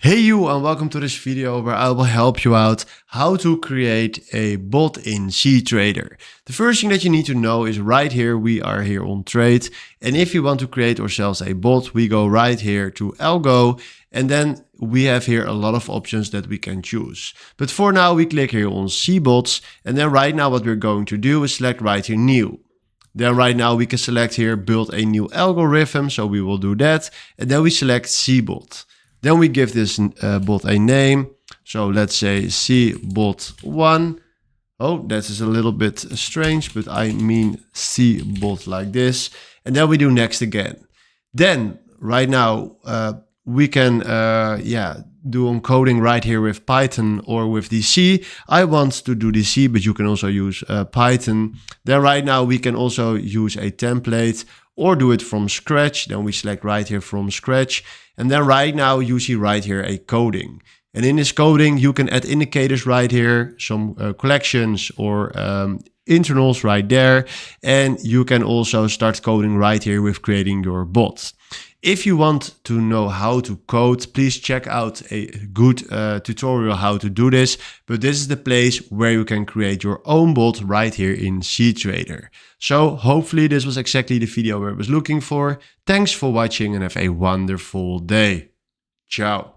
Hey you, and welcome to this video where I will help you out how to create a bot in cTrader. The first thing that you need to know is right here, we are here on trade. And if you want to create ourselves a bot, we go right here to Algo. And then we have here a lot of options that we can choose. But for now, we click here on cBots. And then right now what we're going to do is select right here new. Then right now we can select here build a new algorithm. So we will do that. And then we select cBot. Then we give this bot a name. So let's say cBot1. Oh, that is a little bit strange, but I mean cBot like this. And then we do next again. Then right now we can do encoding right here with Python or with DC. I want to do DC, but you can also use Python. Then right now we can also use a template or do it from scratch. Then we select right here from scratch. And then right now you see right here a coding. And in this coding, you can add indicators right here, some collections or internals right there. And you can also start coding right here with creating your bot. If you want to know how to code, please check out a good tutorial how to do this. But this is the place where you can create your own bot right here in cTrader. So hopefully this was exactly the video I was looking for. Thanks for watching and have a wonderful day. Ciao.